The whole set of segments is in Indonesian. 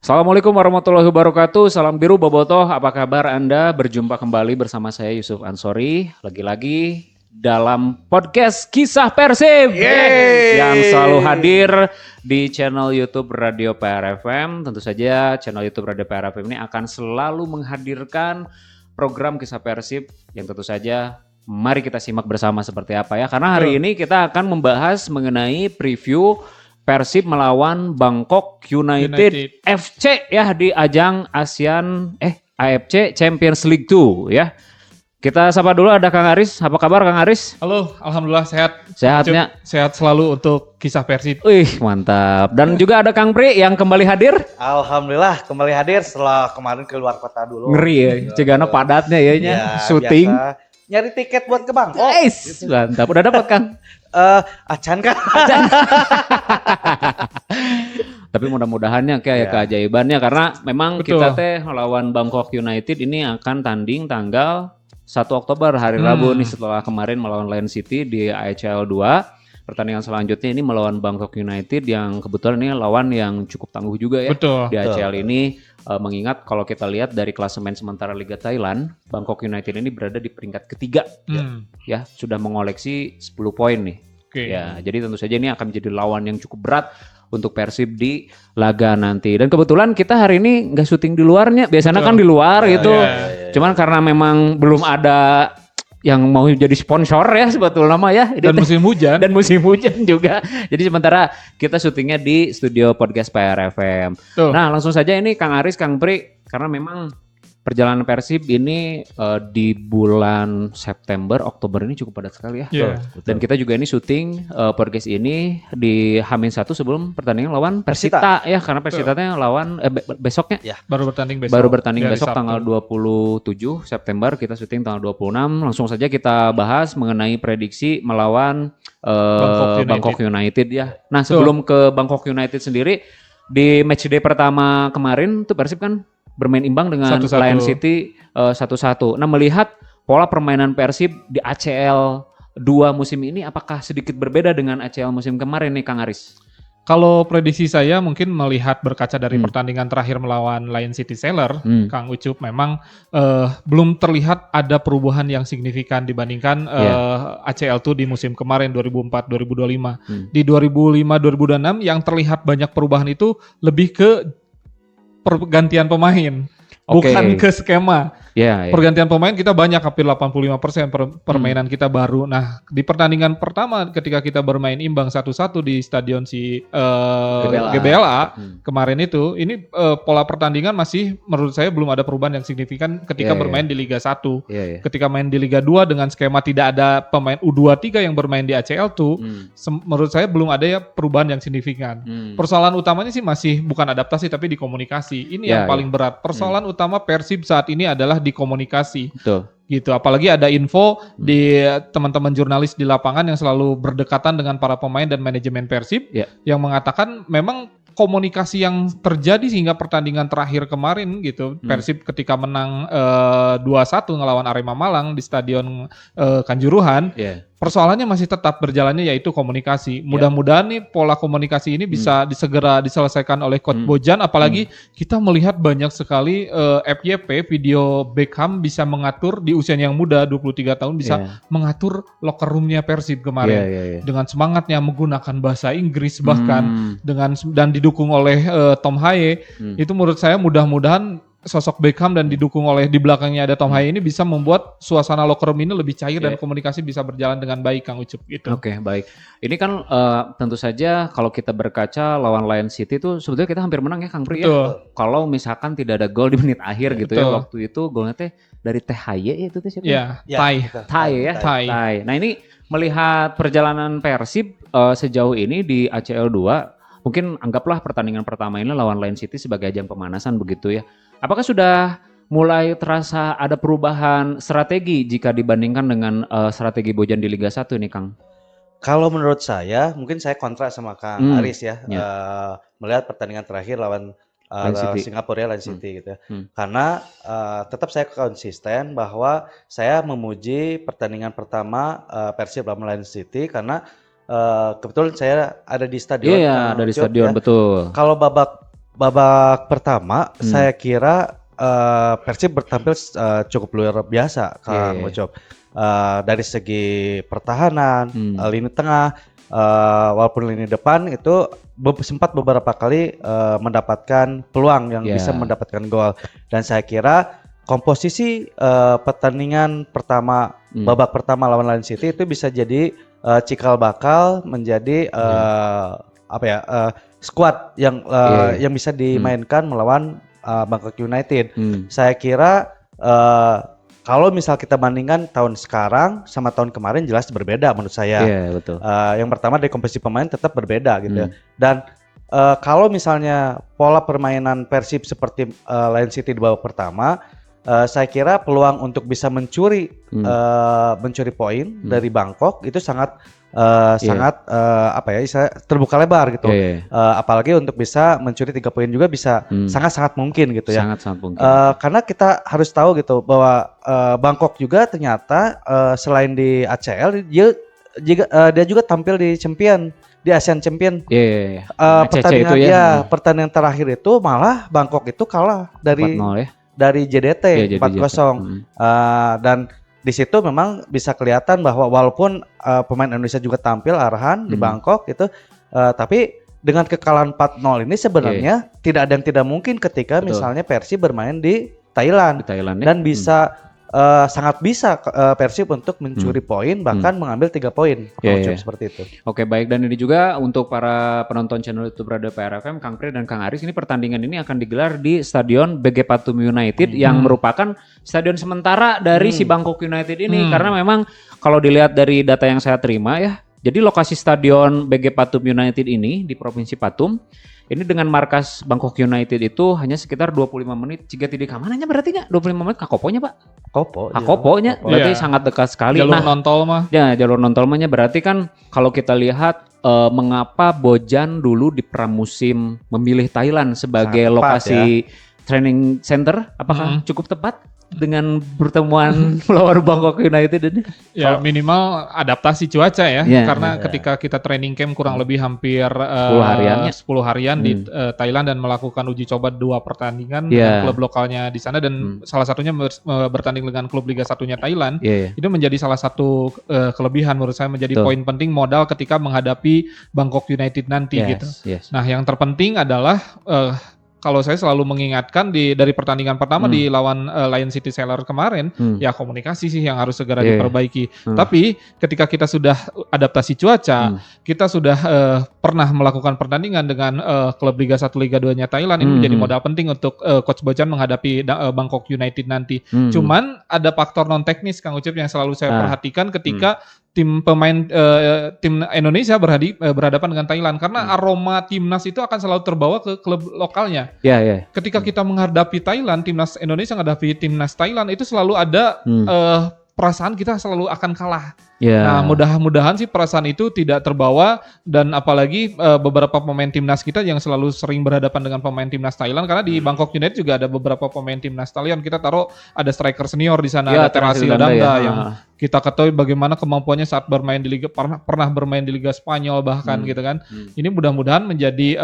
Assalamualaikum warahmatullahi wabarakatuh. Salam biru bobotoh. Apa kabar Anda? Berjumpa kembali bersama saya Yusuf Ansori. Lagi-lagi dalam podcast Kisah Persib. Yeay. Yang selalu hadir di channel YouTube Radio PRFM. Tentu saja channel YouTube Radio PRFM ini akan selalu menghadirkan program Kisah Persib yang tentu saja mari kita simak bersama seperti apa ya. Karena hari ini kita akan membahas mengenai preview Persib melawan Bangkok United FC ya di ajang AFC Champions League 2 ya. Kita sapa dulu, ada Kang Aris. Apa kabar Kang Aris? Halo, alhamdulillah sehat. Sehatnya? Sehat selalu untuk Kisah Persib. Wih, mantap. Dan juga ada Kang Pri yang kembali hadir. Alhamdulillah kembali hadir setelah kemarin keluar kota dulu. Ngeri ya, cegana padatnya ya, syuting. Biasa. Nyari tiket buat ke Bangkok. Guys, mantap. Udah dapat Kang? Acan kan? Tapi mudah-mudahannya kayak keajaibannya karena memang Betul. kita melawan Bangkok United ini akan tanding tanggal 1 Oktober hari Rabu nih setelah kemarin melawan Lion City di ACL 2. Pertandingan selanjutnya ini melawan Bangkok United yang kebetulan ini lawan yang cukup tangguh juga ya. Betul. Di ACL ini mengingat kalau kita lihat dari klasemen sementara Liga Thailand, Bangkok United ini berada di peringkat ketiga ya, sudah mengoleksi 10 poin nih. Oke. Ya, jadi tentu saja ini akan menjadi lawan yang cukup berat untuk Persib di laga nanti. Dan kebetulan kita hari ini nggak syuting di luarnya, biasanya kan di luar gitu. Cuman karena memang belum ada yang mau jadi sponsor ya sebetulnya nama ya. Dan musim hujan. Dan musim hujan juga. Jadi sementara kita syutingnya di studio podcast PRFM. Tuh. Nah langsung saja ini Kang Aris, Kang Pri, karena memang perjalanan Persib ini di bulan September, Oktober ini cukup padat sekali ya. Iya. Dan kita juga ini syuting podcast ini di H-1 sebelum pertandingan lawan Persita ya, karena Persitanya lawan besoknya. Ya. Baru bertanding besok. Baru bertanding Dari besok Sabtu. tanggal 27 September, kita syuting tanggal 26. Langsung saja kita bahas mengenai prediksi melawan Bangkok United ya. Nah, sebelum ke Bangkok United sendiri, di matchday pertama kemarin tuh Persib kan bermain imbang dengan 1-1. Lion City 1-1. Nah, melihat pola permainan Persib di ACL 2 musim ini apakah sedikit berbeda dengan ACL musim kemarin nih Kang Aris? Kalau prediksi saya mungkin melihat berkaca dari pertandingan terakhir melawan Lion City Sailor, Kang Ucup, memang belum terlihat ada perubahan yang signifikan dibandingkan ACL2 di musim kemarin 2004-2025. Di 2005-2026 yang terlihat banyak perubahan itu lebih ke pergantian pemain, bukan ke skema. Ya. Pergantian pemain kita banyak, hampir 85% permainan kita baru. Nah, di pertandingan pertama ketika kita bermain imbang 1-1 di stadion GBLA kemarin itu, ini pola pertandingan masih menurut saya belum ada perubahan yang signifikan ketika bermain di Liga 1. Ketika main di Liga 2 dengan skema tidak ada pemain U23 yang bermain di ACL tuh, menurut saya belum ada ya perubahan yang signifikan. Persoalan utamanya sih masih bukan adaptasi tapi di komunikasi. Ini yang paling berat. Persoalan utama Persib saat ini adalah di komunikasi. Betul. Gitu, apalagi ada info di teman-teman jurnalis di lapangan yang selalu berdekatan dengan para pemain dan manajemen Persib yang mengatakan memang komunikasi yang terjadi sehingga pertandingan terakhir kemarin gitu, Persib ketika menang 2-1 ngelawan Arema Malang di Stadion Kanjuruhan, persoalannya masih tetap berjalannya yaitu komunikasi. Mudah-mudahan nih pola komunikasi ini bisa segera diselesaikan oleh Coach Bojan, apalagi kita melihat banyak sekali FYP video Beckham bisa mengatur di usia yang muda 23 tahun bisa mengatur locker roomnya Persib kemarin dengan semangatnya menggunakan bahasa Inggris bahkan dan didukung oleh Tom Haye. Itu menurut saya mudah-mudahan sosok Beckham dan didukung oleh di belakangnya ada Tom Haye ini bisa membuat suasana locker room ini lebih cair dan komunikasi bisa berjalan dengan baik, Kang Ucup gitu. Oke, baik. Ini kan tentu saja kalau kita berkaca lawan Lion City itu sebetulnya kita hampir menang ya Kang Pri ya. Kalau misalkan tidak ada gol di menit akhir gitu ya, waktu itu golnya dari Teh Haye itu siapa? Tai ya. Nah, ini melihat perjalanan Persib sejauh ini di ACL 2, mungkin anggaplah pertandingan pertama ini lawan Lion City sebagai ajang pemanasan begitu ya. Apakah sudah mulai terasa ada perubahan strategi jika dibandingkan dengan strategi Bojan di Liga 1 ini, Kang? Kalau menurut saya, mungkin saya kontra sama Kang Aris ya. Melihat pertandingan terakhir lawan Singapura Lion City gitu ya. Karena tetap saya konsisten bahwa saya memuji pertandingan pertama Persib lawan Lion City karena kebetulan saya ada di stadion. Iya, ada di stadion, betul. Kalau babak babak pertama saya kira Persib bertampil cukup luar biasa Kang Ucop. Dari segi pertahanan, lini tengah, walaupun lini depan itu sempat beberapa kali mendapatkan peluang yang bisa mendapatkan gol. Dan saya kira komposisi pertandingan pertama babak pertama lawan Lion City itu bisa jadi cikal bakal menjadi squad yang bisa dimainkan melawan Bangkok United. Saya kira kalau misal kita bandingkan tahun sekarang sama tahun kemarin jelas berbeda menurut saya. Iya, betul. Yang pertama dari komposisi pemain tetap berbeda gitu ya. Dan kalau misalnya pola permainan Persib seperti Lion City di babak pertama, saya kira peluang untuk bisa mencuri poin dari Bangkok itu sangat terbuka lebar gitu. Apalagi untuk bisa mencuri 3 poin juga bisa sangat-sangat mungkin gitu ya. Sangat-sangat mungkin. Karena kita harus tahu gitu bahwa Bangkok juga ternyata selain di ACL dia juga tampil di Asian Champion. Pertandingan terakhir itu malah Bangkok itu kalah dari JDT 4-0. Dan di situ memang bisa kelihatan bahwa walaupun pemain Indonesia juga tampil arahan di Bangkok itu, tapi dengan kekalahan 4-0 ini sebenarnya tidak ada yang tidak mungkin ketika misalnya Persib bermain di Thailand dan bisa sangat bisa Persib untuk mencuri poin bahkan mengambil 3 poin seperti itu. Oke, baik, dan ini juga untuk para penonton channel YouTube Radio PRFM, Kang Pri dan Kang Aris, ini pertandingan ini akan digelar di Stadion BG Patum United yang merupakan stadion sementara dari si Bangkok United ini karena memang kalau dilihat dari data yang saya terima ya, jadi lokasi Stadion BG Patum United ini di Provinsi Patum ini dengan markas Bangkok United itu hanya sekitar 25 menit. Jika tidak kemananya berarti nggak 25 menit Kakoponya Pak? Kakoponya berarti sangat dekat sekali. Jalur nontol mah. Ya, jalur nontolnya berarti kan kalau kita lihat mengapa Bojan dulu di pramusim memilih Thailand sebagai lokasi training center, apakah cukup tepat dengan pertemuan melawan Bangkok United ini? Ya minimal adaptasi cuaca ya, karena ketika kita training camp kurang lebih hampir 10 harian di Thailand dan melakukan uji coba 2 pertandingan dengan klub lokalnya di sana dan salah satunya bertanding dengan klub Liga 1-nya Thailand. Itu menjadi salah satu kelebihan menurut saya, menjadi poin penting modal ketika menghadapi Bangkok United nanti gitu. Nah, yang terpenting adalah kalau saya selalu mengingatkan dari pertandingan pertama di lawan Lion City Sailor kemarin, ya komunikasi sih yang harus segera diperbaiki. Tapi ketika kita sudah adaptasi cuaca, kita sudah pernah melakukan pertandingan dengan klub Liga 1 Liga 2-nya Thailand, ini menjadi modal penting untuk Coach Bojan menghadapi Bangkok United nanti. Cuman ada faktor non teknis Kang Ucep yang selalu saya perhatikan ketika tim Indonesia berhadapan dengan Thailand karena aroma timnas itu akan selalu terbawa ke klub lokalnya. Ketika kita menghadapi Thailand, timnas Indonesia menghadapi timnas Thailand itu selalu ada perasaan kita selalu akan kalah. Nah, mudah-mudahan sih perasaan itu tidak terbawa dan apalagi beberapa pemain timnas kita yang selalu sering berhadapan dengan pemain timnas Thailand karena di Bangkok United juga ada beberapa pemain timnas Thailand. Kita taruh ada striker senior di sana, ada Terasi Ladanga yang kita ketahui bagaimana kemampuannya saat bermain di Liga pernah bermain di Liga Spanyol bahkan gitu kan. Ini mudah-mudahan menjadi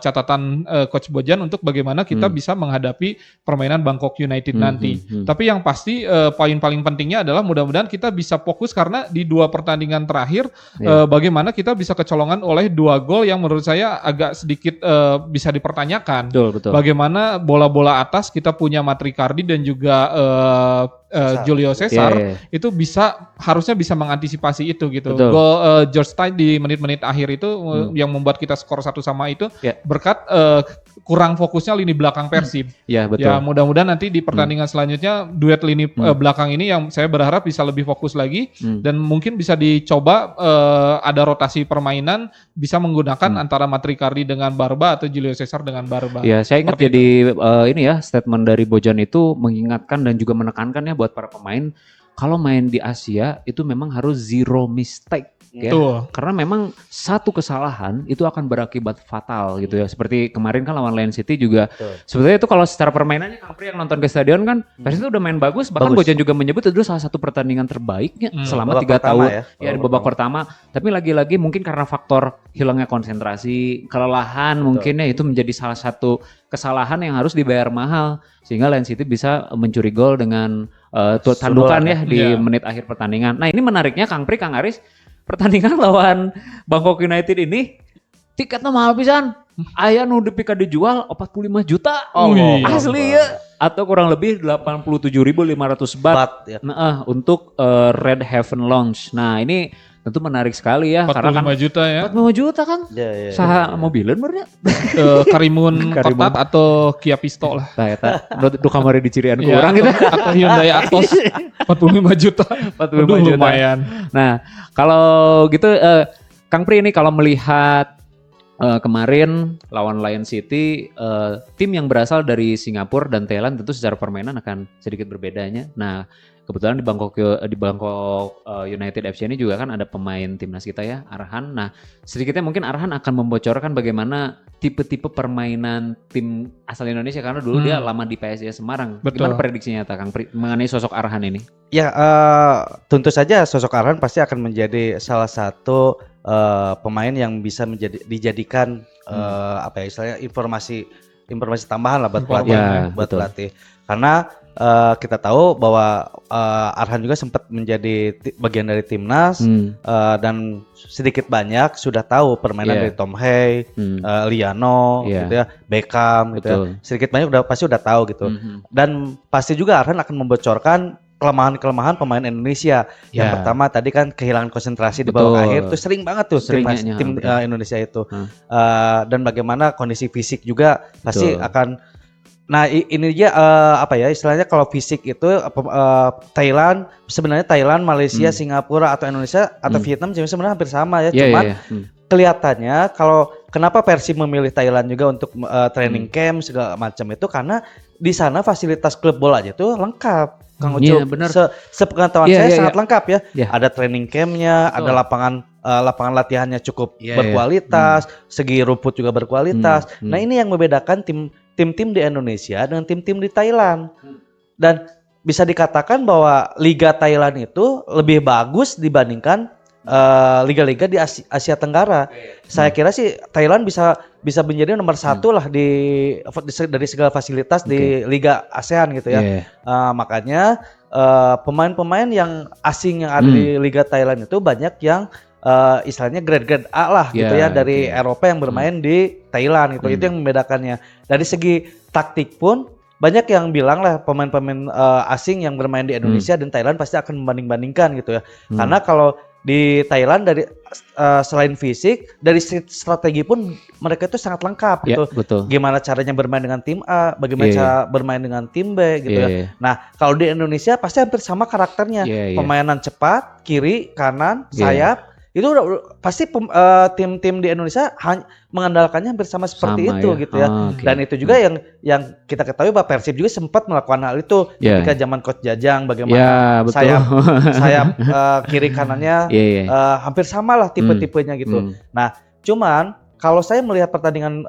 catatan Coach Bojan untuk bagaimana kita bisa menghadapi permainan Bangkok United nanti. Tapi yang pasti poin paling pentingnya adalah mudah-mudahan kita bisa fokus karena di 2 pertandingan terakhir bagaimana kita bisa kecolongan oleh 2 gol yang menurut saya agak sedikit bisa dipertanyakan. Betul. Bagaimana bola-bola atas kita punya Matrikardi dan juga Julio Cesar itu harusnya bisa mengantisipasi itu gitu. Gol George Tide di menit-menit akhir itu yang membuat kita skor 1-1 itu berkat kurang fokusnya lini belakang Persib. Ya mudah-mudahan nanti di pertandingan selanjutnya duet lini belakang ini yang saya berharap bisa lebih fokus lagi dan mungkin bisa dicoba ada rotasi permainan bisa menggunakan antara Matrikardi dengan Barba atau Julio Cesar dengan Barba. Ya, saya ingat jadi ini ya statement dari Bojan itu mengingatkan dan juga menekankan ya buat para pemain kalau main di Asia itu memang harus zero mistake. ya. Karena memang satu kesalahan itu akan berakibat fatal gitu ya. Seperti kemarin kan lawan Lion City juga. Sebetulnya itu kalau secara permainannya Kang Pri yang nonton ke stadion kan, Persib itu udah main bagus. Bahkan Bojan juga menyebut itu salah satu pertandingan terbaiknya selama 3 tahun ya di babak pertama. Tapi lagi-lagi mungkin karena faktor hilangnya konsentrasi, kelelahan mungkin ya itu menjadi salah satu kesalahan yang harus dibayar mahal sehingga Lion City bisa mencuri gol dengan tandukan ya di menit akhir pertandingan. Nah, ini menariknya Kang Pri, Kang Aris, pertandingan lawan Bangkok United ini tiketnya mahal pisan. Aya nu dipika dijual 45 juta. Asli ya. Atau kurang lebih 87.500 baht ya. Untuk Red Heaven Lounge. Nah, ini tentu menarik sekali ya 45 karena kan juta ya. 45 juta kan. Saha mobilan benernya. Karimun Kotat atau Kia Pisto lah. Nah, eta du kamari dicirian ku urang gitu. Atau Hyundai Atos 45 juta. 45 juta. Lumayan. Nah, kalau gitu Kang Pri ini kalau melihat kemarin lawan Lion City, tim yang berasal dari Singapura dan Thailand tentu secara permainan akan sedikit berbedanya. Nah, kebetulan di Bangkok United FC ini juga kan ada pemain timnas kita ya, Arhan. Nah, sedikitnya mungkin Arhan akan membocorkan bagaimana tipe-tipe permainan tim asal Indonesia karena dulu dia lama di PSIS Semarang. Betul. Gimana prediksinya Kang Pri mengenai sosok Arhan ini? Ya, tentu saja sosok Arhan pasti akan menjadi salah satu pemain yang bisa dijadikan apa ya istilahnya informasi tambahan lah buat pelatih. Karena kita tahu bahwa Arhan juga sempat menjadi bagian dari timnas dan sedikit banyak sudah tahu permainan dari Tom Hay, Liano, gitu ya, Beckham, gitu ya. Sedikit banyak pasti udah tahu gitu. Dan pasti juga Arhan akan membocorkan kelemahan pemain Indonesia. Yang pertama tadi kan kehilangan konsentrasi di babak akhir itu sering banget tuh tim Indonesia itu. Dan bagaimana kondisi fisik juga pasti akan. Nah ini dia apa ya istilahnya kalau fisik itu Thailand sebenarnya Thailand, Malaysia, Singapura atau Indonesia atau Vietnam sebenarnya hampir sama ya. Cuman kelihatannya kalau kenapa Persib memilih Thailand juga untuk training camp segala macam itu karena di sana fasilitas klub bola aja tuh lengkap. Kang Ucup, sepengetahuan saya sangat lengkap ya. Ada training campnya, ada lapangan latihannya cukup berkualitas, segi rumput juga berkualitas. Nah ini yang membedakan tim-tim di Indonesia dengan tim-tim di Thailand. Dan bisa dikatakan bahwa Liga Thailand itu lebih bagus dibandingkan liga-liga di Asia Tenggara. Saya kira sih Thailand bisa menjadi nomor 1 lah dari segala fasilitas di Liga ASEAN gitu ya. Makanya pemain-pemain yang asing yang ada di Liga Thailand itu banyak yang istilahnya grade A lah gitu ya dari Eropa yang bermain di Thailand gitu. Itu yang membedakannya. Dari segi taktik pun banyak yang bilang lah pemain-pemain asing yang bermain di Indonesia dan Thailand pasti akan membanding-bandingkan gitu ya. Karena kalau di Thailand dari selain fisik dari strategi pun mereka itu sangat lengkap gitu. Gimana caranya bermain dengan tim A, bagaimana cara bermain dengan tim B gitu ya. Nah, kalau di Indonesia pasti hampir sama karakternya. Permainan cepat, kiri, kanan, sayap. Itu udah pasti tim-tim di Indonesia mengandalkannya hampir sama seperti itu gitu ya. Dan itu juga yang kita ketahui bahwa Persib juga sempat melakukan hal itu ketika zaman Coach Jajang bagaimana sayap kiri kanannya hampir sama lah tipe-tipenya gitu. Nah, cuman kalau saya melihat pertandingan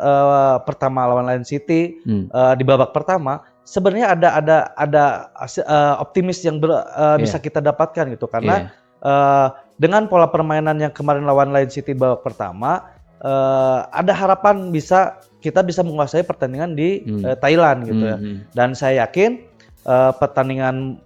pertama lawan Lion City di babak pertama sebenarnya ada optimis yang bisa kita dapatkan gitu karena dengan pola permainan yang kemarin lawan Lion City babak pertama, ada harapan kita bisa menguasai pertandingan di Thailand gitu ya. Dan saya yakin pertandingan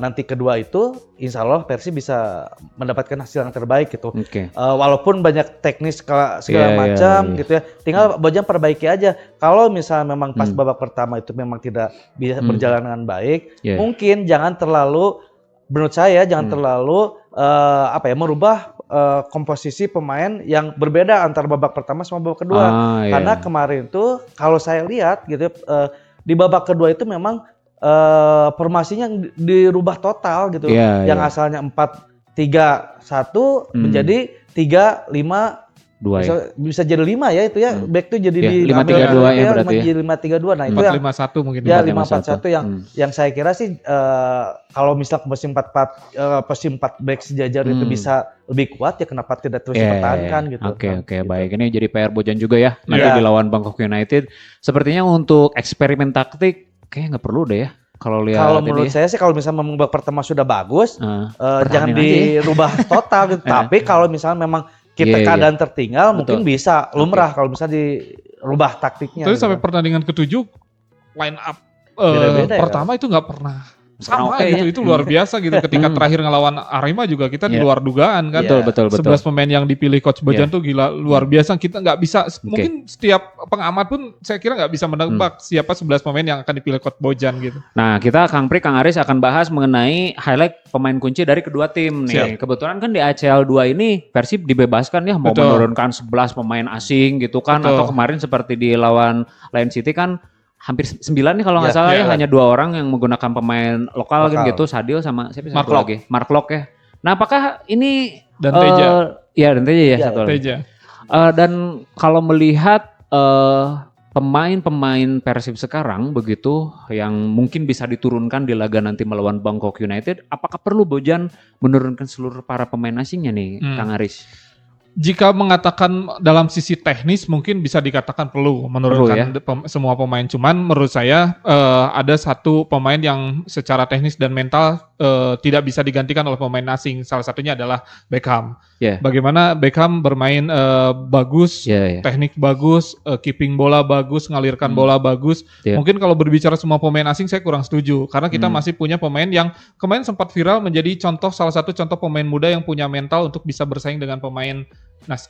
nanti kedua itu, insya Allah Persib bisa mendapatkan hasil yang terbaik gitu. Walaupun banyak teknis segala macam gitu ya, tinggal Bojang perbaiki aja. Kalau misalnya memang pas babak pertama itu memang tidak bisa berjalan dengan baik, mungkin jangan terlalu menurut saya terlalu merubah komposisi pemain yang berbeda antara babak pertama sama babak kedua. Karena kemarin tuh kalau saya lihat gitu di babak kedua itu memang formasinya dirubah total gitu. Yang asalnya 4-3-1 menjadi 3-5-2 Bisa jadi 5 ya itu ya. Back tuh jadi di 5-3-2 ya berarti ya. Jadi 5-3-2. Nah, itu 4-5-1 mungkin. Ya 5-4-1 yang saya kira sih kalau misal posisi 4 back sejajar itu bisa lebih kuat ya kenapa tidak terus dipertahankan gitu. Oke, baik. Ini jadi PR Bojan juga ya. Nanti dilawan Bangkok United. Sepertinya untuk eksperimen taktik kayaknya nggak perlu deh ya. Kalau menurut saya sih kalau misalnya babak pertama sudah bagus, jangan dirubah total gitu. Tapi kalau misalnya memang kita keadaan tertinggal, mungkin bisa lumrah kalau misalnya dirubah taktiknya. Tapi sampai pertandingan ke-7 line up pertama itu nggak pernah sama gitu. Itu luar biasa gitu. Ketika terakhir ngelawan Arema juga kita di luar dugaan kan. Betul. 11 pemain yang dipilih Coach Bojan tuh gila luar biasa. Kita nggak bisa, mungkin setiap pengamat pun saya kira nggak bisa menebak siapa 11 pemain yang akan dipilih Coach Bojan gitu. Nah, kita Kang Pri, Kang Aris akan bahas mengenai highlight pemain kunci dari kedua tim nih. Kebetulan kan di ACL 2 ini Persib dibebaskan ya mau menurunkan 11 pemain asing gitu kan. Atau kemarin seperti di lawan Lion City kan hampir 9 nih kalau nggak salah ya, hanya 2 orang yang menggunakan pemain lokal gitu, Sadil sama siapa satu lagi, Mark Locke ya. Nah, apakah ini dan Teja? Dan Teja ya satu lagi. Teja. Dan kalau melihat pemain-pemain Persib sekarang begitu yang mungkin bisa diturunkan di laga nanti melawan Bangkok United, apakah perlu Bojan menurunkan seluruh para pemain asingnya nih, Kang Aris? Jika mengatakan dalam sisi teknis mungkin bisa dikatakan perlu menurunkan semua pemain. Cuman menurut saya ada satu pemain yang secara teknis dan mental tidak bisa digantikan oleh pemain asing. Salah satunya adalah Beckham. Bagaimana Beckham bermain bagus, teknik bagus, keeping bola bagus, ngalirkan bola bagus. Mungkin kalau berbicara semua pemain asing saya kurang setuju. Karena kita masih punya pemain yang kemarin sempat viral menjadi salah satu contoh pemain muda yang punya mental untuk bisa bersaing dengan pemain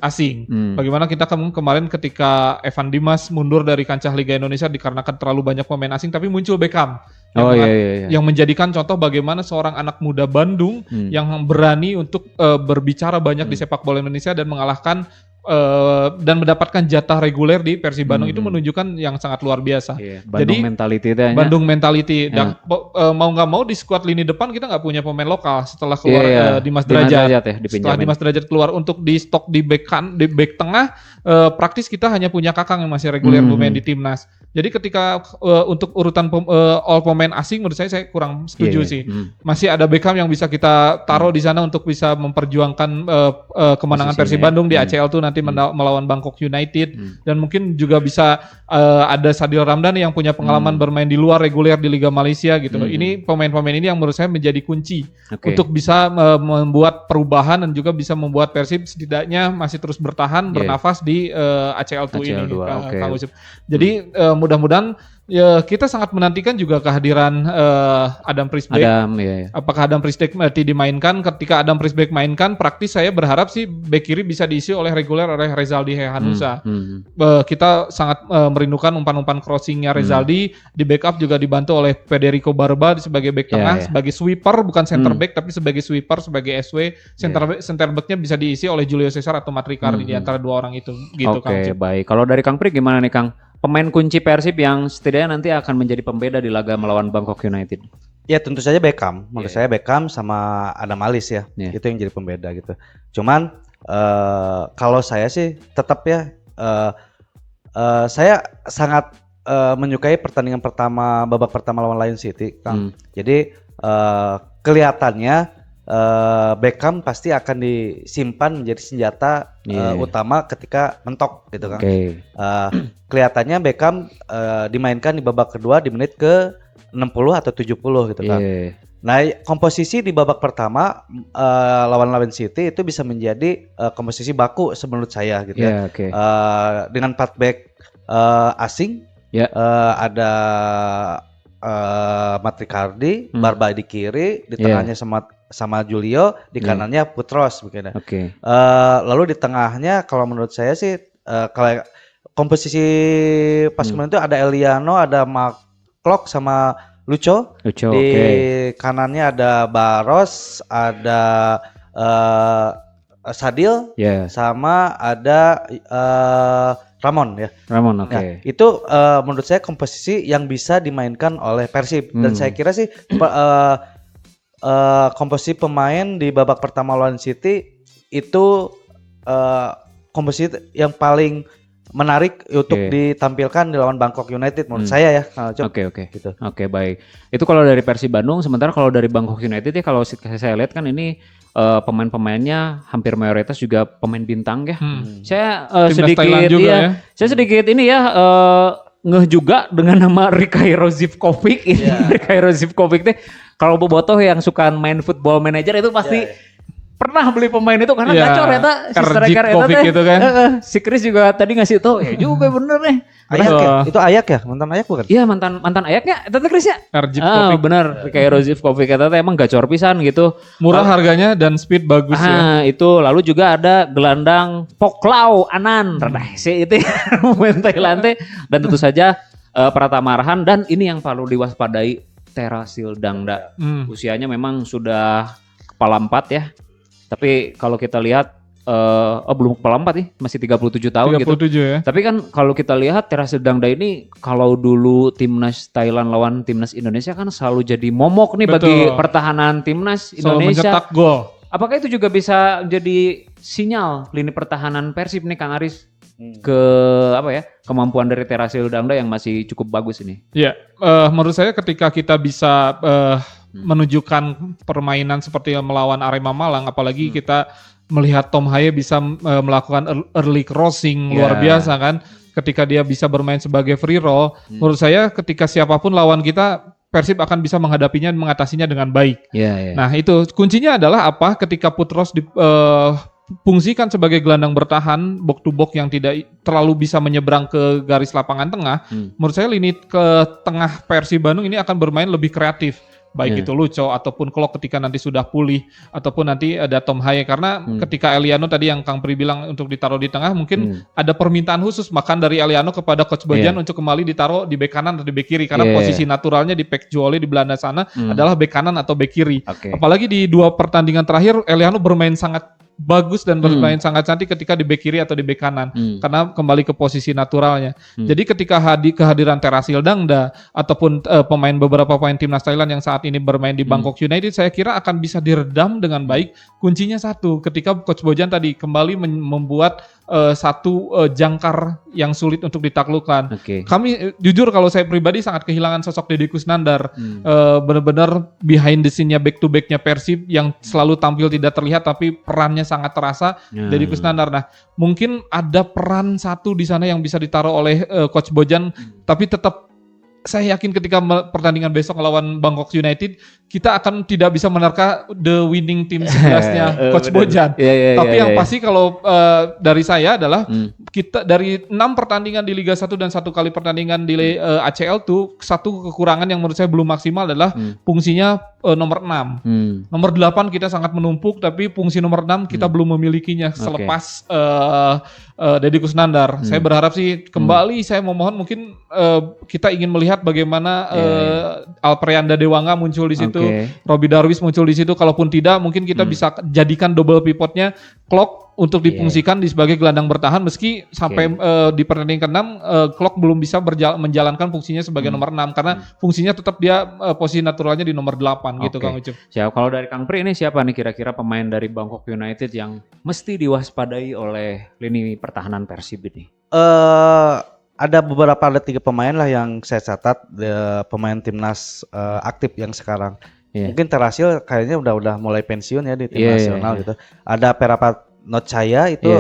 asing. Bagaimana kita kemarin ketika Evan Dimas mundur dari kancah Liga Indonesia dikarenakan terlalu banyak pemain asing, tapi muncul Beckham yang menjadikan contoh bagaimana seorang anak muda Bandung yang berani untuk berbicara banyak di sepak bola Indonesia dan mengalahkan dan mendapatkan jatah reguler di Persib Bandung. Itu menunjukkan yang sangat luar biasa. Bandung mentality itu. Bandung mentality. Dan mau nggak mau di skuad lini depan kita nggak punya pemain lokal setelah keluar Dimas Derajat. Setelah Dimas Derajat keluar untuk di stok di back tengah, praktis kita hanya punya Kakang yang masih reguler bermain di timnas. Jadi ketika untuk urutan all pemain asing menurut saya kurang setuju sih. Masih ada Beckham yang bisa kita taruh di sana untuk bisa memperjuangkan kemenangan Persib Bandung di ACL tuh nanti melawan Bangkok United. Dan mungkin juga bisa ada Sadil Ramdhani yang punya pengalaman bermain di luar reguler di Liga Malaysia gitu loh. Ini pemain-pemain ini yang menurut saya menjadi kunci untuk bisa membuat perubahan dan juga bisa membuat Persib setidaknya masih terus bertahan bernafas di ACL 2 ini. Kang Usip. Jadi mudah-mudahan kita sangat menantikan juga kehadiran Adam Prisbeck. Apakah Adam Prisbeck dimainkan? Ketika Adam Prisbeck mainkan, praktis saya berharap sih bek kiri bisa diisi oleh reguler oleh Rezaldi Hehanusa. Kita sangat merindukan umpan-umpan crossingnya Rezaldi. Di backup juga dibantu oleh Federico Barba sebagai bek tengah, sebagai sweeper bukan center back tapi sebagai sweeper, sebagai SW. Center backnya bisa diisi oleh Julio Cesar atau Mat Ricardi di antara 2 orang itu. Gitu, baik. Kalau dari Kang Pri gimana nih Kang? Pemain kunci Persib yang setidaknya nanti akan menjadi pembeda di laga melawan Bangkok United. Ya tentu saja Beckham. Menurut saya Beckham sama Adam Alis ya. Itu yang jadi pembeda gitu. Cuman kalau saya sih tetap ya saya sangat menyukai pertandingan babak pertama lawan Lion City, Kang. Jadi kelihatannya Beckham pasti akan disimpan menjadi senjata utama ketika mentok gitu kan. Kelihatannya Beckham dimainkan di babak kedua di menit ke 60 atau 70 gitu kan. Nah, komposisi di babak pertama lawan Lion City itu bisa menjadi komposisi baku menurut saya gitu ya. Dengan 4 back asing, ada Mat Ricardi, Barba di kiri, di tengahnya sama Julio, di kanannya Putros begini. Lalu di tengahnya kalau menurut saya sih kalau komposisi pas kemarin itu ada Eliano, ada Mark sama Lucho. Di kanannya ada Baros, ada Sadil, sama ada Ramon ya. Itu menurut saya komposisi yang bisa dimainkan oleh Persib dan saya kira sih komposisi pemain di babak pertama lawan City itu komposisi yang paling menarik untuk ditampilkan di lawan Bangkok United menurut saya ya. Oke. Gitu. Oke, baik. Itu kalau dari Persib Bandung. Sementara kalau dari Bangkok United ya, kalau saya lihat kan ini pemain-pemainnya hampir mayoritas juga pemain bintang ya. Saya sedikit juga, saya sedikit ini ya ngeh juga dengan nama Rikairo Zivkovic. Rikairo Zivkovic teh kalau bobotoh yang suka main Football Manager itu pasti pernah beli pemain itu karena gacor ya si striker eta teh. Gitu kan. Si Chris juga tadi ngasih tahu ya juga bener nih. Ayak ya? Itu Ayak ya? Mantan Ayak bukan? Iya, mantan Ayaknya eta teh Chris ya. Bener. Kayak Rozivkovic eta teh emang gacor pisan gitu. Murah harganya dan speed bagus ya. Itu lalu juga ada gelandang Poklau Anan rada hese itu pemain Thailand teh, dan tentu saja Pratama Arhan, dan ini yang perlu diwaspadai Terasil Dangda. Usianya memang sudah kepala 4 ya. Tapi kalau kita lihat belum kepala 4 nih, masih 37 tahun 37 gitu. Ya. Tapi kan kalau kita lihat Terasil Dangda ini kalau dulu timnas Thailand lawan timnas Indonesia kan selalu jadi momok nih bagi pertahanan timnas Indonesia. Selalu mencetak gol. Apakah itu juga bisa jadi sinyal lini pertahanan Persib nih Kang Aris? Ke kemampuan dari Terasil Dangda yang masih cukup bagus ini. Ya, menurut saya ketika kita bisa menunjukkan permainan seperti melawan Arema Malang, apalagi kita melihat Tom Haye bisa melakukan early crossing luar biasa kan, ketika dia bisa bermain sebagai free roll, menurut saya ketika siapapun lawan kita, Persib akan bisa menghadapinya dan mengatasinya dengan baik. Nah itu kuncinya adalah apa? Ketika Putros fungsikan sebagai gelandang bertahan box to box yang tidak terlalu bisa menyeberang ke garis lapangan tengah, menurut saya lini ke tengah Persib Bandung ini akan bermain lebih kreatif, baik itu Luco ataupun Klok ketika nanti sudah pulih, ataupun nanti ada Tom Haye, karena ketika Eliano tadi yang Kang Pri bilang untuk ditaruh di tengah, mungkin ada permintaan khusus bahkan dari Eliano kepada Coach Bojan untuk kembali ditaruh di bek kanan atau di bek kiri, karena posisi naturalnya di Pek Juole di Belanda sana adalah bek kanan atau bek kiri. Apalagi di 2 pertandingan terakhir Eliano bermain sangat bagus dan bermain sangat cantik ketika di bek kiri atau di bek kanan, karena kembali ke posisi naturalnya. Jadi ketika kehadiran Terasil Dangda ataupun beberapa pemain timnas Thailand yang saat ini bermain di Bangkok United, saya kira akan bisa diredam dengan baik. Kuncinya satu, ketika Coach Bojan tadi kembali membuat satu jangkar yang sulit untuk ditaklukkan. Kami jujur kalau saya pribadi sangat kehilangan sosok Deddy Kusnandar, benar-benar behind the scene-nya back to back-nya Persib yang selalu tampil tidak terlihat tapi perannya sangat terasa. Deddy Kusnandar. Nah, mungkin ada peran satu di sana yang bisa ditaruh oleh Coach Bojan, tapi tetap saya yakin ketika pertandingan besok melawan Bangkok United, kita akan tidak bisa menerka the winning team 11-nya Coach Bojan. Tapi yang pasti kalau dari saya adalah kita dari 6 pertandingan di Liga 1 dan 1 kali pertandingan di ACL tuh, satu kekurangan yang menurut saya belum maksimal adalah fungsinya nomor 6. Nomor 8 kita sangat menumpuk, tapi fungsi nomor 6 kita belum memilikinya selepas Deddy Kusnandar. Saya berharap sih kembali, saya memohon mungkin kita ingin melihat bagaimana Alprianda Dewanga muncul di situ, Robbie Darwis muncul di situ. Kalaupun tidak, mungkin kita bisa jadikan double pivotnya Klok untuk difungsikan di sebagai gelandang bertahan, meski sampai di pertandingan ke-6 Klok belum bisa menjalankan fungsinya sebagai nomor 6 karena fungsinya tetap dia posisi naturalnya di nomor 8 gitu Kang Ucup. Siap. Kalau dari Kang Pri ini siapa nih kira-kira pemain dari Bangkok United yang mesti diwaspadai oleh lini pertahanan Persib ini? Ada 3 pemain lah yang saya catat, pemain timnas aktif yang sekarang. Mungkin Terasil kayaknya udah mulai pensiun ya di tim nasional gitu. Ada Perapat Notchaya itu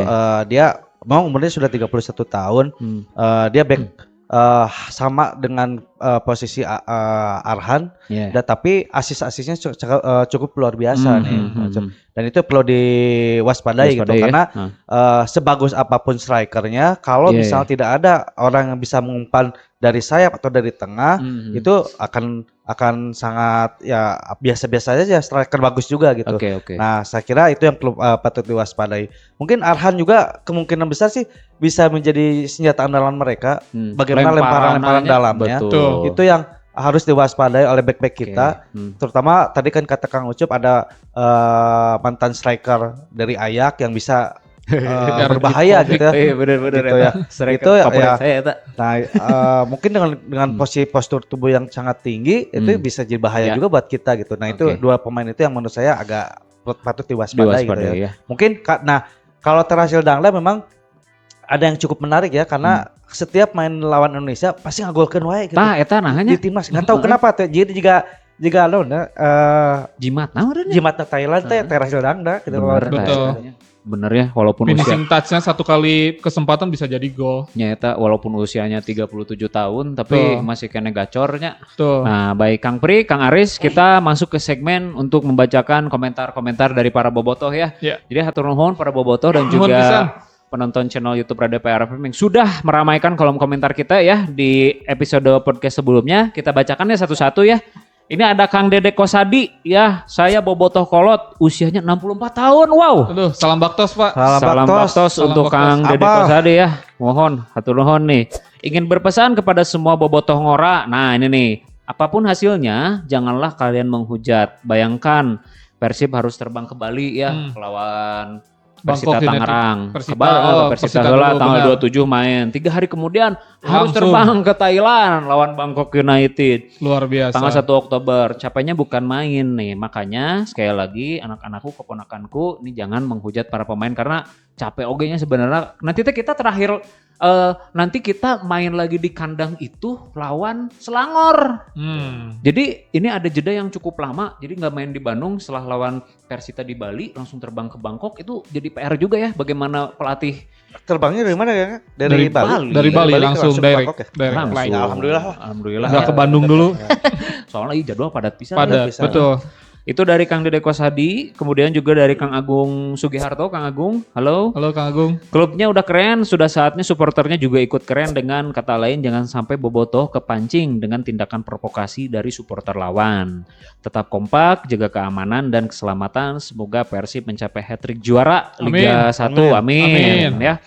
dia memang umurnya sudah 31 tahun. Dia back sama dengan posisi Arhan, tapi asis-asisnya cukup luar biasa nih. Dan itu perlu diwaspadai gitu karena sebagus apapun strikernya, kalau misal tidak ada orang yang bisa mengumpan dari sayap atau dari tengah, itu akan sangat ya biasa-biasa saja, striker bagus juga gitu. Nah, saya kira itu yang perlu patut diwaspadai. Mungkin Arhan juga kemungkinan besar sih bisa menjadi senjata andalan mereka. Bagaimana lemparan-lemparan dalamnya. Itu yang harus diwaspadai oleh back-back kita. Terutama tadi kan kata Kang Ucup ada mantan striker dari Ayak yang bisa berbahaya gitu ya. Iya benar-benar gitu ya. Itu ya. Saya, nah, mungkin dengan posisi postur tubuh yang sangat tinggi itu bisa jadi bahaya juga buat kita gitu. Nah, itu 2 pemain itu yang menurut saya agak patut diwaspadai gitu ya. Mungkin kalau Terasil Dangda memang ada yang cukup menarik ya karena setiap main lawan Indonesia pasti ngagolkeun wae gitu. Tah eta nahanya di timnas enggak tahu kenapa teh. Jadi juga jimat naon jimatna Thailand teh terakhir dangda gitu. Betul. Bener ya, walaupun finishing touch-nya satu kali kesempatan bisa jadi gol. Nyata walaupun usianya 37 tahun tapi masih kena gacornya. Tuh. Nah, baik Kang Pri, Kang Aris, kita masuk ke segmen untuk membacakan komentar-komentar dari para bobotoh ya. Jadi hatur nuhun para bobotoh dan juga penonton channel YouTube Radio PRFM yang sudah meramaikan kolom komentar kita ya di episode podcast sebelumnya. Kita bacakan ya satu-satu ya. Ini ada Kang Dedek Kosadi ya, saya bobotoh kolot, usianya 64 tahun, wow. Aduh, salam baktos Pak. Salam baktos untuk Kang Dedek Kosadi ya, mohon, hatur nuhun nih. Ingin berpesan kepada semua bobotoh ngora, nah ini nih, apapun hasilnya, janganlah kalian menghujat. Bayangkan Persib harus terbang ke Bali ya, lawan Persita Tangerang. Persita heula tanggal 27 main. 3 hari kemudian harus terbang ke Thailand lawan Bangkok United. Luar biasa. Tanggal 1 Oktober. Capeknya bukan main nih. Makanya sekali lagi anak-anakku, keponakanku ini jangan menghujat para pemain karena capek ogenya sebenarnya. Nanti kita terakhir nanti kita main lagi di kandang itu lawan Selangor. Jadi ini ada jeda yang cukup lama. Jadi nggak main di Bandung setelah lawan Persita di Bali langsung terbang ke Bangkok itu jadi PR juga ya. Bagaimana pelatih terbangnya dari mana ya? Dari Bali. Dari Bali langsung direct. Alhamdulillah. Nggak ke Bandung dulu. Soalnya jadwal padat pisan. Betul. Itu dari Kang Dedek Kosadi, kemudian juga dari Kang Agung Sugiharto. Kang Agung, halo. Halo Kang Agung. Klubnya udah keren, sudah saatnya supporternya juga ikut keren. Dengan kata lain jangan sampai bobotoh kepancing dengan tindakan provokasi dari supporter lawan. Tetap kompak, jaga keamanan dan keselamatan. Semoga Persib mencapai hat-trick juara Liga 1. Amin. Ya.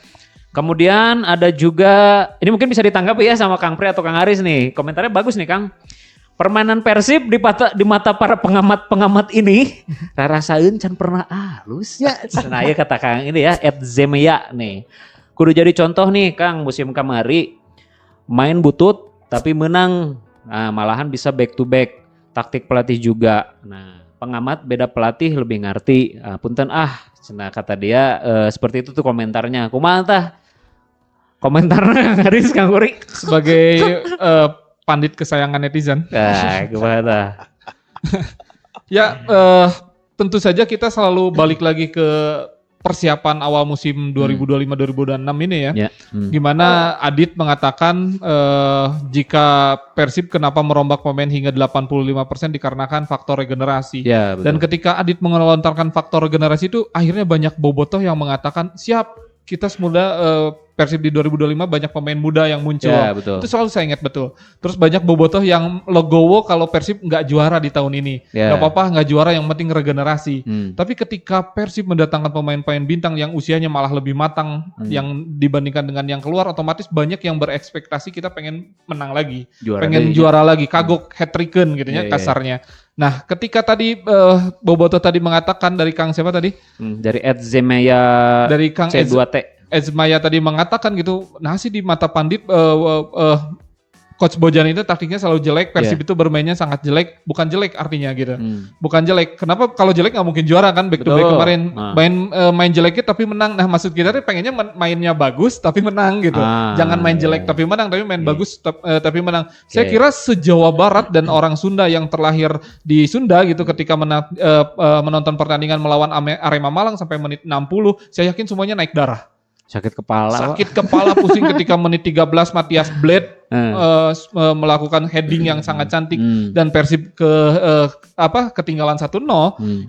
Kemudian ada juga, ini mungkin bisa ditanggapi ya sama Kang Pri atau Kang Aris nih. Komentarnya bagus nih Kang. Permainan Persib di mata para pengamat ini rasain can pernah halusnya. Nah ya kata Kang ini ya @zemia nih. Kudu jadi contoh nih Kang musim kamari main butut tapi menang. Nah, malahan bisa back to back. Taktik pelatih juga. Nah, pengamat beda pelatih lebih ngerti. Punten cenah kata dia seperti itu tuh komentarnya. Kumaha tah? Komentarnya Kang Aris Kang Kuri sebagai pandit kesayangan netizen. Gimana? Ya, tentu saja kita selalu balik lagi ke persiapan awal musim 2025-2026 ini ya. Gimana Adit mengatakan jika Persib kenapa merombak pemain hingga 85% dikarenakan faktor regenerasi. Ya, betul. Dan ketika Adit mengelontarkan faktor regenerasi itu akhirnya banyak bobotoh yang mengatakan siap kita semula Persib di 2025 banyak pemain muda yang muncul. Ya, betul. Itu selalu saya ingat betul. Terus banyak bobotoh yang legowo kalau Persib nggak juara di tahun ini. Nggak apa-apa nggak juara yang penting regenerasi. Tapi ketika Persib mendatangkan pemain-pemain bintang yang usianya malah lebih matang yang dibandingkan dengan yang keluar, otomatis banyak yang berekspektasi kita pengen menang lagi. Juara lagi. Kagok hat-tricken gitu ya kasarnya. Nah ketika tadi bobotoh tadi mengatakan dari Kang siapa tadi? Dari @zemaya dari Kang C2T. Ezmaya tadi mengatakan gitu, nah sih di mata pandit Coach Bojan itu taktiknya selalu jelek, Persib itu bermainnya sangat jelek, bukan jelek artinya gitu, bukan jelek. Kenapa kalau jelek nggak mungkin juara kan? Back to back kemarin main jeleknya tapi menang. Nah maksud kita tuh pengennya mainnya bagus tapi menang gitu, jangan main jelek tapi menang, tapi main bagus tapi menang. Saya kira se-Jawa Barat dan orang Sunda yang terlahir di Sunda gitu, ketika menonton pertandingan melawan Arema Malang sampai menit 60, saya yakin semuanya naik darah. Sakit kepala pusing ketika menit 13 Matias Bled melakukan heading yang sangat cantik dan Persib ketinggalan 1-0.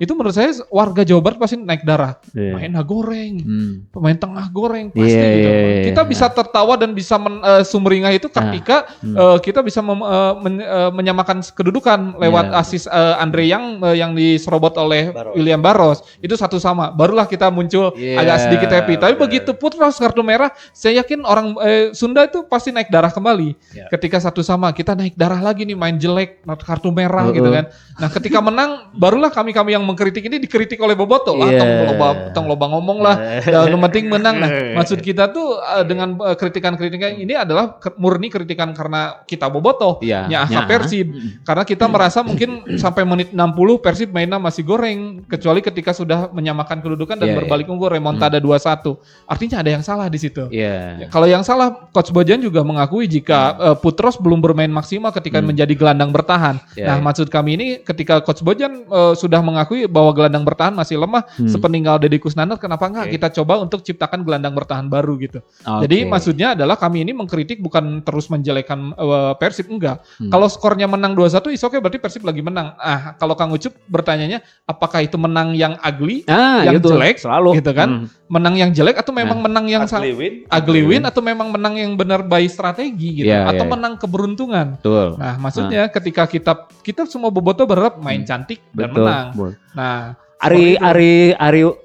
Itu menurut saya warga Jawa Barat pasti naik darah. Main goreng, pemain tengah goreng pasti gitu. Kita bisa tertawa dan bisa sumringah itu ketika kita bisa menyamakan kedudukan lewat asis Andre yang diserobot oleh William Barros. Itu 1-1. Barulah kita muncul agak sedikit happy. Tapi begitu putra kartu merah, saya yakin orang Sunda itu pasti naik darah kembali. kembali. Ketika satu sama kita naik darah lagi nih, main jelek, kartu merah gitu kan. Nah ketika menang barulah kami yang mengkritik ini dikritik oleh Boboto. Tong loba ngomong lah, yang penting menang. Nah maksud kita tuh dengan kritikan-kritikan ini adalah murni kritikan karena kita Boboto, Persib. Karena kita merasa mungkin sampai menit 60 Persib mainnya masih goreng, kecuali ketika sudah menyamakan kedudukan dan berbalik unggul remontada 2-1. Artinya ada yang salah di situ. Kalau yang salah, Coach Bojan juga mengakui jika Putros belum bermain maksimal ketika menjadi gelandang bertahan. Nah, maksud kami ini ketika Coach Bojan sudah mengakui bahwa gelandang bertahan masih lemah, sepeninggal Deddy Kusnandar, kenapa enggak kita coba untuk ciptakan gelandang bertahan baru gitu. Jadi maksudnya adalah kami ini mengkritik bukan terus menjelekan Persib, enggak. Kalau skornya menang 2-1, oke berarti Persib lagi menang. Kalau Kang Ucup bertanyanya, apakah itu menang yang ugly, yang jelek, selalu gitu kan? Menang yang jelek atau memang menang yang ugly win atau memang menang yang benar by strategi gitu, atau menang keberuntungan. Betul. Nah, maksudnya ketika kita semua Boboto berharap main cantik dan menang. Nah, Ari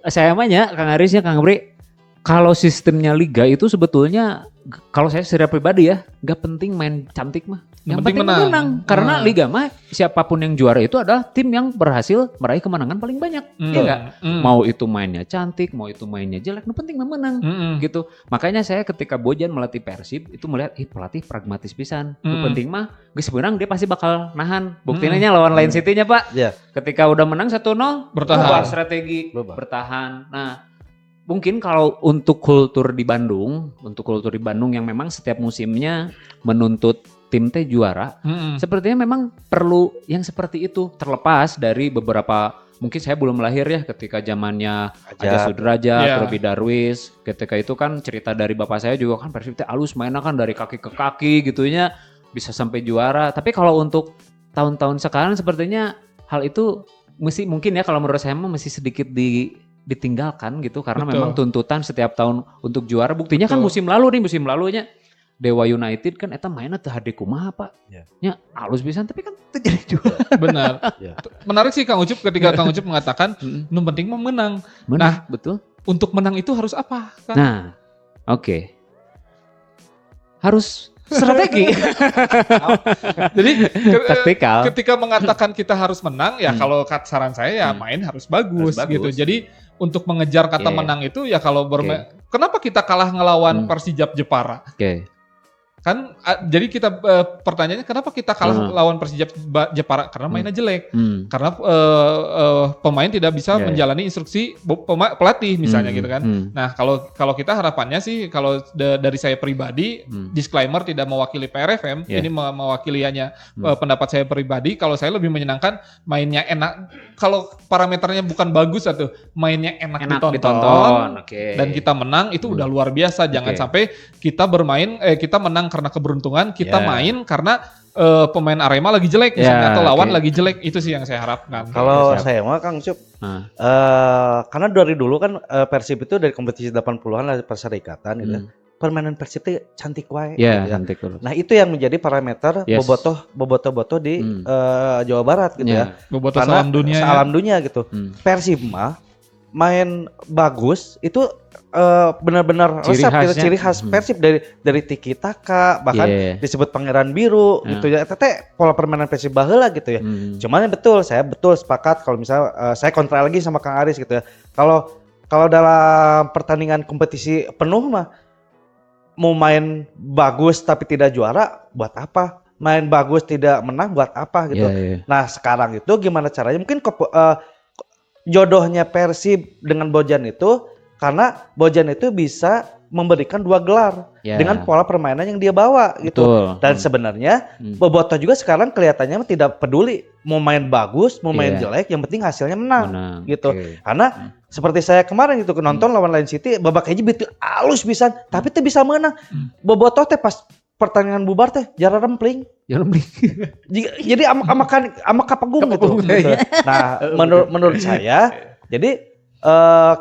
saya namanya Kang Arisnya Kang Bri, kalau sistemnya liga itu sebetulnya kalau saya secara pribadi ya, nggak penting main cantik mah. Yang penting menang. Karena liga mah siapapun yang juara itu adalah tim yang berhasil meraih kemenangan paling banyak. Iya nggak? Mau itu mainnya cantik, mau itu mainnya jelek, yang penting menang. Gitu. Makanya saya ketika Bojan melatih Persib itu melihat pelatih pragmatis pisan. Yang penting mah geus menang dia pasti bakal nahan. Buktinya lawan Lion City-nya Pak. Ketika udah menang 1-0 bertahan strategi bertahan. Nah, mungkin kalau untuk kultur di Bandung yang memang setiap musimnya menuntut tim teh juara, sepertinya memang perlu yang seperti itu, terlepas dari beberapa, mungkin saya belum lahir ya ketika zamannya Aja Sudrajat, Robi Darwis, ketika itu kan cerita dari bapak saya juga kan Persib teh alus mainnya kan dari kaki ke kaki gitunya bisa sampai juara. Tapi kalau untuk tahun-tahun sekarang sepertinya hal itu mungkin ya kalau menurut saya masih sedikit ditinggalkan gitu, karena memang tuntutan setiap tahun untuk juara. Buktinya kan musim lalunya Dewa United kan eta mainnya teu hade kumaha Pak. Nya alus pisan tapi kan teu jadi juara. Benar. Menarik sih Kang Ucup ketika Kang Ucup mengatakan nu penting mah menang. Nah, betul. Untuk menang itu harus apa, Kang? Nah, oke. Harus strategi. Jadi taktikal. Ketika mengatakan kita harus menang ya kalau saran saya ya main harus bagus gitu. Jadi untuk mengejar kata menang itu ya kalau bermain. Kenapa kita kalah ngelawan Persijap Jepara? Kan jadi kita pertanyaannya kenapa kita kalah lawan Persijap Jepara? Karena mainnya jelek. Karena pemain tidak bisa menjalani instruksi pelatih misalnya gitu kan. Nah, kalau kita harapannya sih kalau dari saya pribadi, disclaimer tidak mewakili PRFM, ini mewakili hanya pendapat saya pribadi. Kalau saya lebih menyenangkan mainnya enak. Kalau parameternya bukan bagus atau mainnya enak ditonton. Dan kita menang itu udah luar biasa. Jangan sampai kita kita menang karena keberuntungan, kita main karena pemain Arema lagi jelek misalnya, atau lawan lagi jelek. Itu sih yang saya harapkan. Kalau saya mah Kang Cup, karena dari dulu kan Persib itu dari kompetisi 80-an lah perserikatan gitu. Permainan Persib itu cantik wae. Cantik. Nah, itu yang menjadi parameter bobotoh di Jawa Barat gitu ya. Bobotoh salam dunia gitu. Persib mah main bagus itu benar-benar resep gitu, ciri khas Persib dari tiki taka, bahkan disebut Pangeran Biru gitu ya. Tete pola permainan Persib baheula gitu ya. Cuman saya betul sepakat kalau misalnya saya kontra lagi sama Kang Aris gitu ya. Kalau dalam pertandingan kompetisi penuh mah mau main bagus tapi tidak juara buat apa? Main bagus tidak menang buat apa gitu. Nah, sekarang itu gimana caranya? Mungkin jodohnya Persib dengan Bojan itu karena Bojan itu bisa memberikan 2 gelar dengan pola permainan yang dia bawa gitu. Dan sebenarnya Bobotoh juga sekarang kelihatannya tidak peduli mau main bagus, mau main jelek, yang penting hasilnya menang gitu. Karena seperti saya kemarin gitu nonton lawan Lion City, babak hiji betul alus pisan, tapi teu bisa menang. Bobotoh teh pas pertandingan bubar teh jara rempling. Jadi ama kapanggung gitu. Nah, menurut saya jadi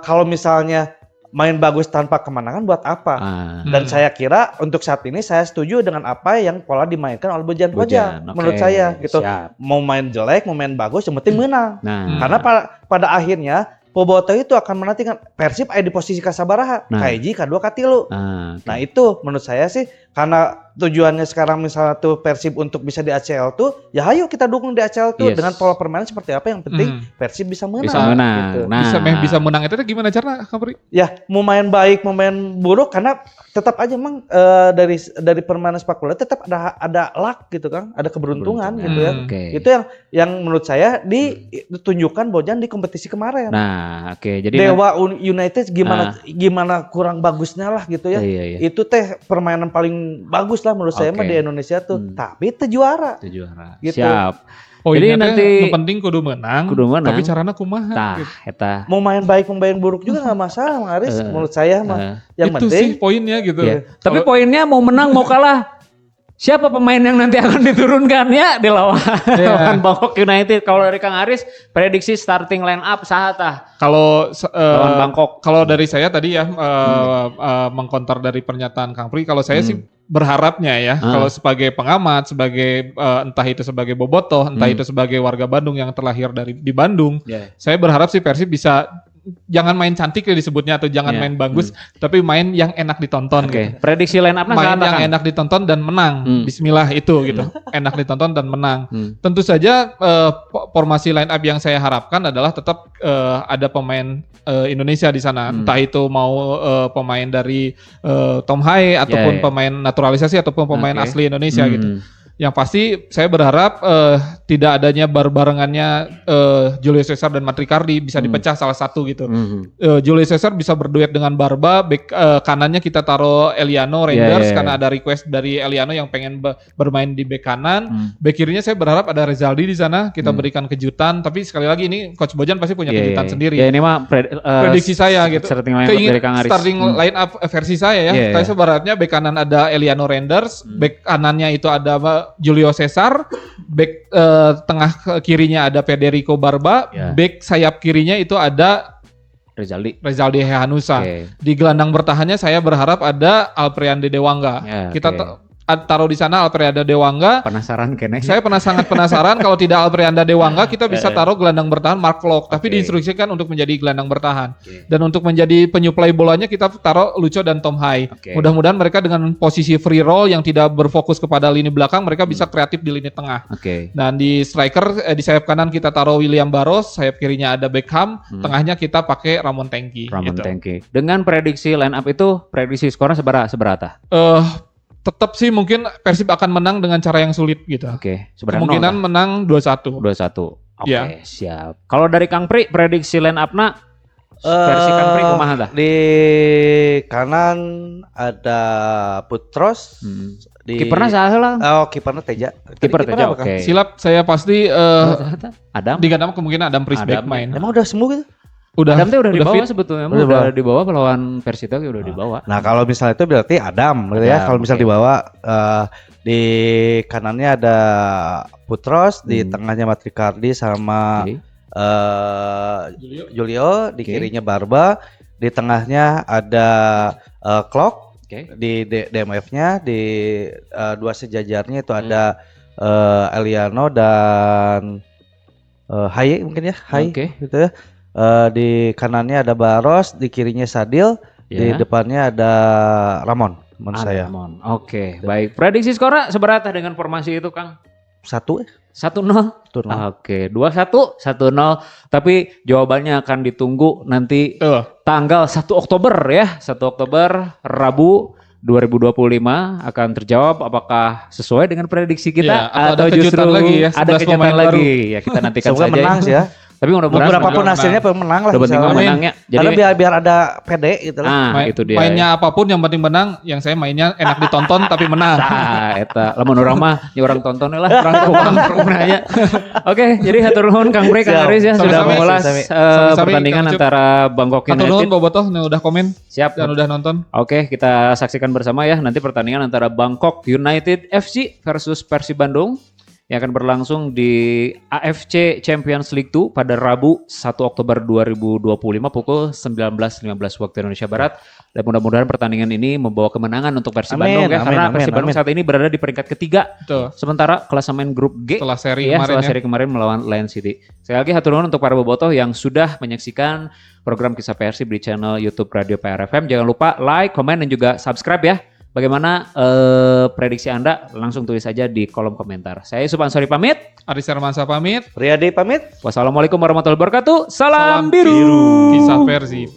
kalau misalnya main bagus tanpa kemenangan buat apa? Dan saya kira untuk saat ini saya setuju dengan apa yang pola dimainkan oleh Bojan. Menurut saya gitu. Mau main jelek, mau main bagus, yang penting menang. Karena pada akhirnya Bobotoh itu akan menantikan Persib ada di posisi kasabaraha, kahiji, kadua, katilu. Nah itu menurut saya sih karena tujuannya sekarang misalnya tuh Persib untuk bisa di ACL tuh, ya ayo kita dukung di ACL tuh dengan pola permainan seperti apa, yang penting Persib bisa menang. Bisa menang. Gitu. Nah, bisa menang itu gimana caranya, Kapri? Ya mau main baik, mau main buruk, karena tetap aja emang dari permainan sepak bola tetap ada luck gitu kan, ada keberuntungan gitu ya. Itu yang menurut saya ditunjukkan Bojan di kompetisi kemarin. Nah, jadi Dewa United gimana kurang bagusnya lah gitu ya. Itu teh permainan paling bagus lah menurut saya mah di Indonesia tuh. Tapi itu juara. Gitu. Siap. Jadi nanti yang penting kudu menang. Tapi caranya kumaha. Tah, eta. Mau main baik, mau main buruk juga nggak masalah, Mang Aris. Menurut saya mah yang itu penting sih poinnya gitu. Tapi poinnya mau menang mau kalah, siapa pemain yang nanti akan diturunkan ya di lawan Bangkok United? Kalau dari Kang Aris, prediksi starting line up saha tah? Kalau lawan Bangkok. Kalau dari saya tadi ya mengkonter dari pernyataan Kang Pri, kalau saya sih berharapnya ya, kalau sebagai pengamat, sebagai entah itu sebagai bobotoh, entah itu sebagai warga Bandung yang terlahir di Bandung, saya berharap sih Persib bisa jangan main cantik ya disebutnya, atau jangan main bagus, tapi main yang enak ditonton. Gitu. Prediksi line up main yang enak ditonton dan menang. Bismillah itu gitu. Enak ditonton dan menang. Tentu saja formasi line up yang saya harapkan adalah tetap ada pemain Indonesia di sana. Entah itu mau pemain dari Tom Hai ataupun pemain naturalisasi ataupun pemain asli Indonesia gitu. Yang pasti saya berharap tidak adanya barengannya Julio Cesar dan Matricardi, bisa dipecah salah satu gitu. Julio Cesar bisa berduet dengan Barba, back kanannya kita taruh Eliano Renders karena ada request dari Eliano yang pengen bermain di back kanan. Back kirinya saya berharap ada Rezaldi di sana, kita berikan kejutan. Tapi sekali lagi ini Coach Bojan pasti punya kejutan sendiri. Ya ini mah prediksi saya gitu. Starting line up versi saya ya. Saya berharapnya back kanan ada Eliano Renders, back kanannya itu ada Julio Cesar, back tengah kirinya ada Federico Barba, back sayap kirinya itu ada Rezaldi Hehanusa. Di gelandang bertahannya saya berharap ada Alpriande Dewangga. Kita taruh di sana Alprianda Dewangga. Penasaran kene. Saya sangat penasaran kalau tidak Alprianda Dewangga kita bisa taruh gelandang bertahan Mark Locke, tapi diinstruksikan untuk menjadi gelandang bertahan. Dan untuk menjadi penyuplai bolanya kita taruh Lucho dan Tom Hai. Mudah-mudahan mereka dengan posisi free roll yang tidak berfokus kepada lini belakang, mereka bisa kreatif di lini tengah. Dan di striker di sayap kanan kita taruh William Barros, sayap kirinya ada Beckham, tengahnya kita pakai Ramon Tengki. Dengan prediksi line up itu, prediksi skornya seberapa? Tetap sih mungkin Persib akan menang dengan cara yang sulit gitu. Kemungkinan menang 2-1. Siap. Kalau dari Kang Pri, prediksi line up-na versi Kang Pri kumaha tah? Di kanan ada Putros. Kiperna saha lah? Kiperna Teja. Kiper Teja, Silap saya pasti Adam. Di kanan kemungkinan Adam Prisbeck main. Emang udah sembuh gitu? Adam udah dibawa sebetulnya, udah dibawa lawan Persita udah dibawa. Nah kalau misalnya itu berarti Adam gitu ya. Kalau misalnya dibawa di kanannya ada Putros, di tengahnya Matricardi sama Julio, di kirinya Barba, di tengahnya ada Clock, di DMF-nya, di dua sejajarnya itu ada Eliano dan Hai mungkin ya, Hai gitu ya. Di kanannya ada Barros, di kirinya Sadil, di depannya ada Ramon menurut saya. Ramon. Baik. Prediksi skornya seberapa dengan formasi itu, Kang? 1-0. 2-1, 1-0. Tapi jawabannya akan ditunggu nanti tanggal 1 Oktober ya. 1 Oktober Rabu 2025 akan terjawab apakah sesuai dengan prediksi kita atau justru lagi ya, ada kejutan lagi. Ya kita nantikan saja. Menang sih ya. Tapi mudah-mudahan berapapun hasilnya menang lah. Menangnya. Jadi biar ada PD gitu lah. Itu dia. Mainnya apapun yang penting menang. Yang saya mainnya enak ditonton tapi menang. Eta lamun urang mah nya urang tonton lah, urang nanya. Oke, jadi hatur nuhun Kang Pri, Kang Aris ya sudah mengulas pertandingan antara Bangkok United. Hatur nuhun bobotoh yang udah komen. Siap dan udah nonton. Oke, kita saksikan bersama ya nanti pertandingan antara Bangkok United FC versus Persib Bandung yang akan berlangsung di AFC Champions League 2 pada Rabu 1 Oktober 2025 pukul 19.15 waktu Indonesia Barat. Dan mudah-mudahan pertandingan ini membawa kemenangan untuk Persib Bandung ya, karena Persib Bandung saat ini berada di peringkat ketiga. Betul. Sementara klasemen grup G setelah seri kemarin melawan Lion City. Sekali lagi hatur nuhun untuk para bobotoh yang sudah menyaksikan program Kisah Persib di channel YouTube Radio PRFM. Jangan lupa like, komen, dan juga subscribe ya. Bagaimana prediksi Anda? Langsung tulis saja di kolom komentar. Saya Yusuf Ansori pamit. Aris Hermansyah pamit. Riyadi pamit. Wassalamualaikum warahmatullahi wabarakatuh. Salam biru. Kisah Persib.